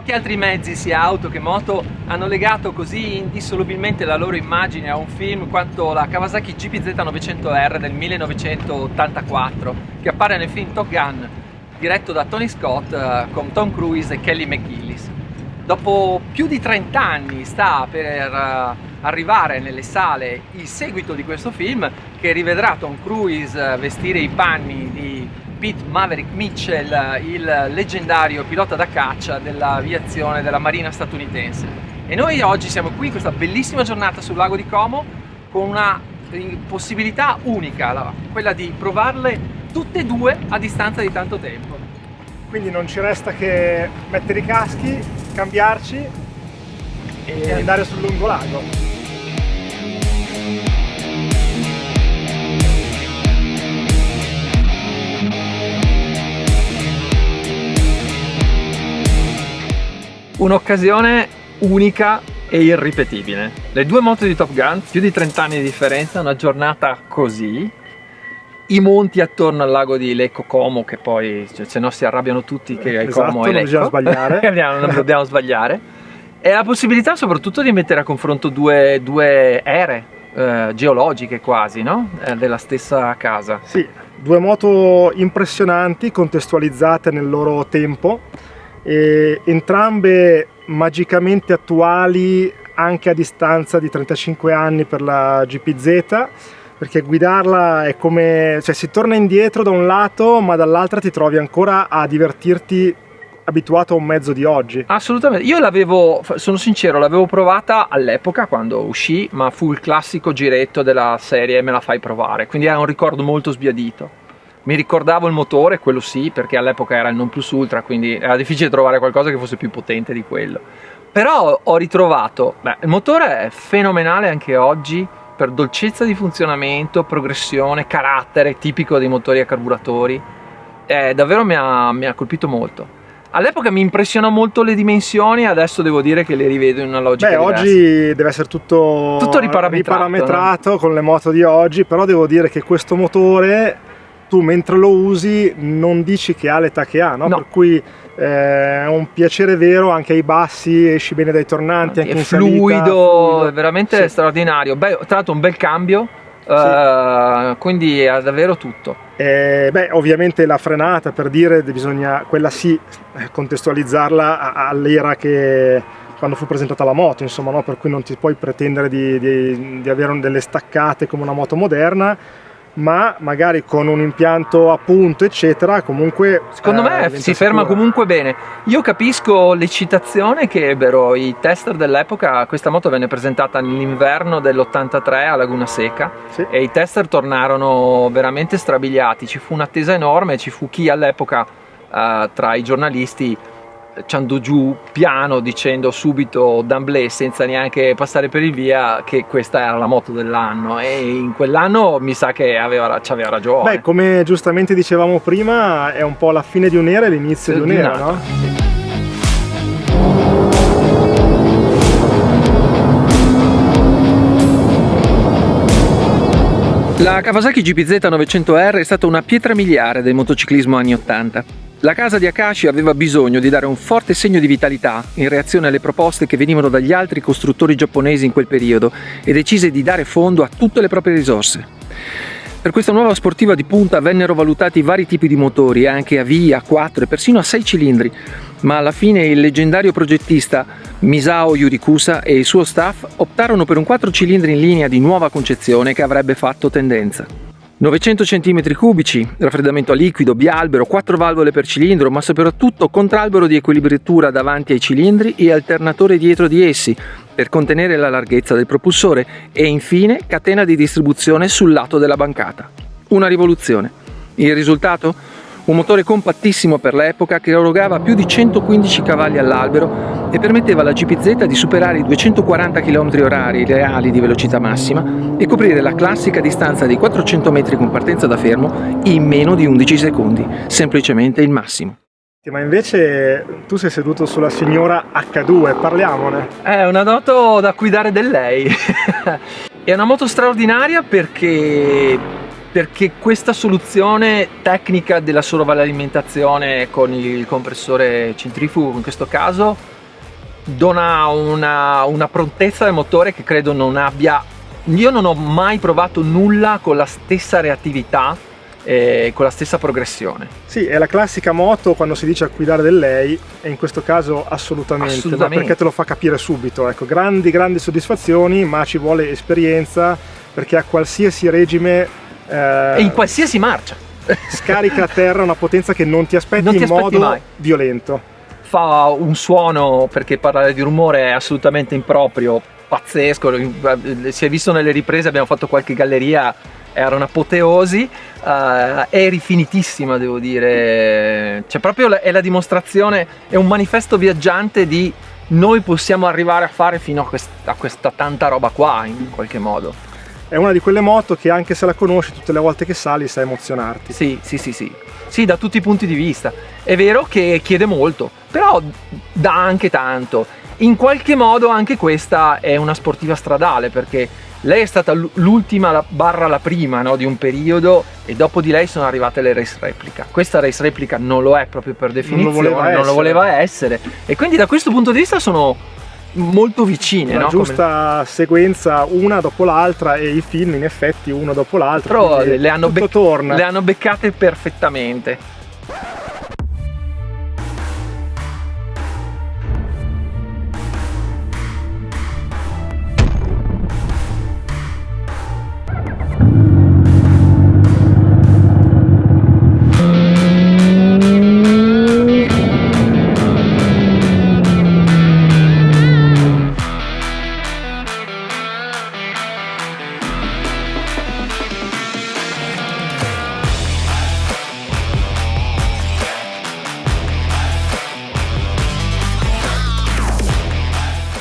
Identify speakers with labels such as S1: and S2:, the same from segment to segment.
S1: Pochi altri mezzi, sia auto che moto, hanno legato così indissolubilmente la loro immagine a un film quanto la Kawasaki GPZ 900R del 1984, che appare nel film Top Gun, diretto da Tony Scott con Tom Cruise e Kelly McGillis. Dopo più di 30 anni sta per arrivare nelle sale il seguito di questo film, che rivedrà Tom Cruise vestire i panni di Pete Maverick Mitchell, il leggendario pilota da caccia dell'aviazione della Marina statunitense. E noi oggi siamo qui in questa bellissima giornata sul lago di Como con una possibilità unica, quella di provarle tutte e due a distanza di tanto tempo.
S2: Quindi non ci resta che mettere i caschi, cambiarci e andare sul lungolago.
S1: Un'occasione unica e irripetibile. Le due moto di Top Gun, più di 30 anni di differenza, una giornata così, i monti attorno al lago di Lecco Como, che poi se no si arrabbiano tutti che è Como e Lecco.
S2: Non bisogna sbagliare.
S1: Non dobbiamo sbagliare. E la possibilità soprattutto di mettere a confronto due ere geologiche quasi, no? Della stessa casa.
S2: Sì, due moto impressionanti, contestualizzate nel loro tempo. E entrambe magicamente attuali anche a distanza di 35 anni per la GPZ, perché guidarla è come, cioè si torna indietro da un lato, ma dall'altra ti trovi ancora a divertirti abituato a un mezzo di oggi.
S1: Assolutamente, io sono sincero, l'avevo provata all'epoca quando uscì, ma fu il classico giretto della serie me la fai provare, quindi è un ricordo molto sbiadito. Mi ricordavo il motore, quello sì, perché all'epoca era il non plus ultra, quindi era difficile trovare qualcosa che fosse più potente di quello. Però ho ritrovato, il motore è fenomenale anche oggi, per dolcezza di funzionamento, progressione, carattere tipico dei motori a carburatori. Davvero mi ha colpito molto. All'epoca mi impressionò molto le dimensioni, adesso devo dire che le rivedo in una logica diversa.
S2: Oggi deve essere tutto riparametrato, no? Con le moto di oggi, però devo dire che questo motore tu mentre lo usi non dici che ha l'età che ha, no? Per cui è un piacere vero anche ai bassi, esci bene dai tornanti, anche
S1: è
S2: in
S1: fluido, è veramente straordinario. Tra l'altro un bel cambio, quindi è davvero tutto.
S2: Ovviamente la frenata, per dire, bisogna quella sì contestualizzarla all'era che quando fu presentata la moto, insomma, no? Per cui non ti puoi pretendere di avere delle staccate come una moto moderna, ma magari con un impianto a punto eccetera comunque
S1: secondo me si ferma comunque bene. Io capisco l'eccitazione che ebbero i tester dell'epoca. Questa moto venne presentata nell'inverno dell'83 a Laguna Seca, sì. E i tester tornarono veramente strabiliati, ci fu un'attesa enorme, ci fu chi all'epoca tra i giornalisti ci andò giù piano dicendo subito d'emblée, senza neanche passare per il via, che questa era la moto dell'anno, e in quell'anno mi sa che ci aveva ragione.
S2: Come giustamente dicevamo prima, è un po' la fine di un'era e l'inizio di un'era, no?
S1: La Kawasaki GPZ 900R è stata una pietra miliare del motociclismo anni 80. La casa di Akashi aveva bisogno di dare un forte segno di vitalità in reazione alle proposte che venivano dagli altri costruttori giapponesi in quel periodo e decise di dare fondo a tutte le proprie risorse. Per questa nuova sportiva di punta vennero valutati vari tipi di motori, anche a V, a 4 e persino a 6 cilindri, ma alla fine il leggendario progettista Misao Yurikusa e il suo staff optarono per un 4 cilindri in linea di nuova concezione che avrebbe fatto tendenza. 900 cm3, raffreddamento a liquido, bialbero, 4 valvole per cilindro, ma soprattutto contralbero di equilibratura davanti ai cilindri e alternatore dietro di essi per contenere la larghezza del propulsore e infine catena di distribuzione sul lato della bancata. Una rivoluzione. Il risultato? Un motore compattissimo per l'epoca che erogava più di 115 cavalli all'albero e permetteva alla GPZ di superare i 240 km/h reali di velocità massima e coprire la classica distanza di 400 metri con partenza da fermo in meno di 11 secondi, semplicemente il massimo.
S2: Ma invece tu sei seduto sulla signora H2, parliamone.
S1: È una moto da cui dare del lei. È una moto straordinaria perché questa soluzione tecnica della sovralimentazione con il compressore centrifugo in questo caso dona una prontezza del motore che credo non abbia. Io non ho mai provato nulla con la stessa reattività e con la stessa progressione.
S2: Sì, è la classica moto quando si dice a guidare del lei, e in questo caso assolutamente. Ma perché te lo fa capire subito. Ecco, grandi soddisfazioni, ma ci vuole esperienza, perché a qualsiasi regime
S1: e in qualsiasi marcia
S2: scarica a terra una potenza che non ti aspetti in modo mai violento.
S1: Fa un suono, perché parlare di rumore è assolutamente improprio, pazzesco. Si è visto nelle riprese, abbiamo fatto qualche galleria, era un'apoteosi, è rifinitissima, devo dire. Cioè, proprio è la dimostrazione, è un manifesto viaggiante di noi possiamo arrivare a fare fino a questa tanta roba qua, in qualche modo.
S2: È una di quelle moto che anche se la conosci, tutte le volte che sali sai emozionarti.
S1: Sì, da tutti i punti di vista. È vero che chiede molto, però dà anche tanto. In qualche modo anche questa è una sportiva stradale, perché lei è stata l'ultima la prima, no, di un periodo, e dopo di lei sono arrivate le race replica. Questa race replica non lo è proprio per definizione, non lo voleva essere, e quindi da questo punto di vista sono molto vicine,
S2: la giusta sequenza una dopo l'altra, e i film in effetti uno dopo l'altro,
S1: però le hanno beccate perfettamente.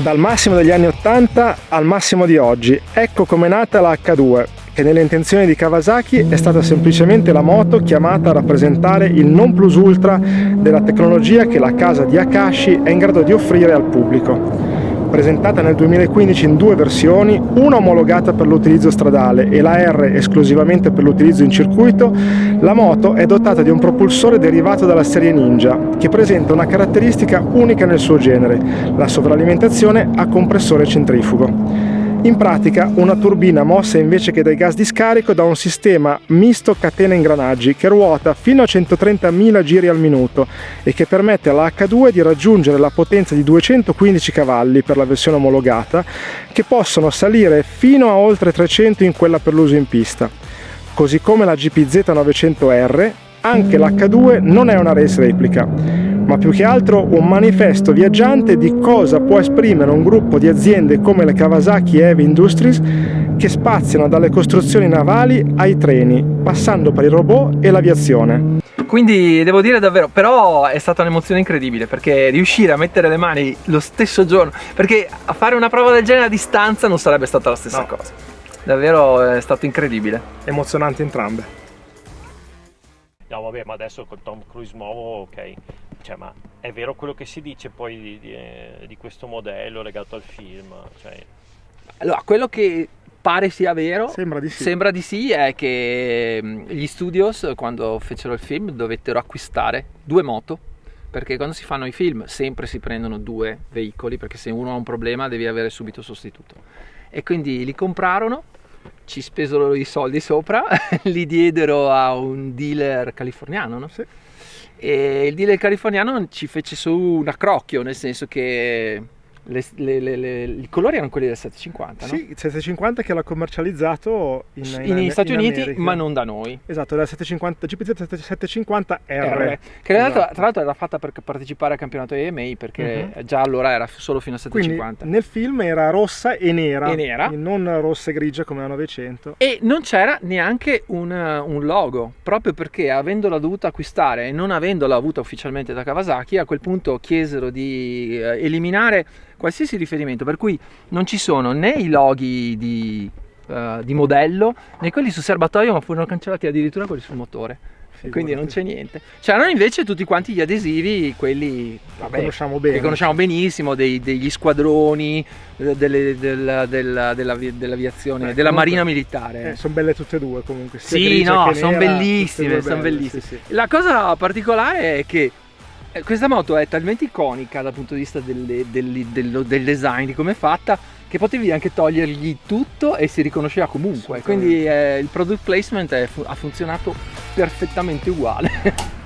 S2: Dal massimo degli anni 80 al massimo di oggi, ecco com'è nata la H2, che nelle intenzioni di Kawasaki è stata semplicemente la moto chiamata a rappresentare il non plus ultra della tecnologia che la casa di Akashi è in grado di offrire al pubblico. Presentata nel 2015 in due versioni, una omologata per l'utilizzo stradale e la R esclusivamente per l'utilizzo in circuito, la moto è dotata di un propulsore derivato dalla serie Ninja, che presenta una caratteristica unica nel suo genere, la sovralimentazione a compressore centrifugo. In pratica, una turbina mossa invece che dai gas di scarico da un sistema misto catena-ingranaggi che ruota fino a 130.000 giri al minuto e che permette alla H2 di raggiungere la potenza di 215 cavalli per la versione omologata, che possono salire fino a oltre 300 in quella per l'uso in pista. Così come la GPZ 900R, anche l'H2 non è una race replica, ma più che altro un manifesto viaggiante di cosa può esprimere un gruppo di aziende come le Kawasaki Heavy Industries, che spaziano dalle costruzioni navali ai treni, passando per i robot e l'aviazione.
S1: Quindi devo dire davvero, però è stata un'emozione incredibile, perché riuscire a mettere le mani lo stesso giorno, perché a fare una prova del genere a distanza non sarebbe stata la stessa cosa. Davvero è stato incredibile.
S2: Emozionanti entrambe.
S3: No vabbè, ma adesso con Tom Cruise nuovo, ok, cioè, ma è vero quello che si dice poi di questo modello legato al film? Cioè...
S1: Allora, quello che pare sia vero,
S2: sembra di sì,
S1: è che gli studios, quando fecero il film, dovettero acquistare due moto, perché quando si fanno i film sempre si prendono due veicoli, perché se uno ha un problema devi avere subito sostituto, e quindi li comprarono, ci spesero i soldi sopra, li diedero a un dealer californiano, no?
S2: Sì.
S1: E il dealer californiano ci fece su un accrocchio, nel senso che i colori erano quelli del 750, no?
S2: Sì, il 750 che l'ha commercializzato
S1: in Stati Uniti,
S2: America.
S1: Ma non da noi.
S2: Esatto, era 750, GPZ 750R.
S1: Che esatto. Tra l'altro era fatta per partecipare al campionato AMA, perché già allora era solo fino a 750.
S2: Quindi nel film era rossa e nera. Non rossa e grigia come la 900.
S1: E non c'era neanche un logo, proprio perché avendola dovuta acquistare e non avendola avuta ufficialmente da Kawasaki, a quel punto chiesero di eliminare qualsiasi riferimento, per cui non ci sono né i loghi di modello né quelli sul serbatoio, ma furono cancellati addirittura quelli sul motore. Quindi non c'è niente. C'erano invece tutti quanti gli adesivi, quelli che conosciamo benissimo, degli squadroni, dell'aviazione, della marina militare.
S2: Sono belle tutte e due comunque.
S1: Sì, no, sono bellissime, sono bellissime.
S2: Sì.
S1: La cosa particolare è che Questa moto è talmente iconica dal punto di vista del design, di come è fatta, che potevi anche togliergli tutto e si riconosceva comunque. Quindi il product placement ha funzionato perfettamente uguale.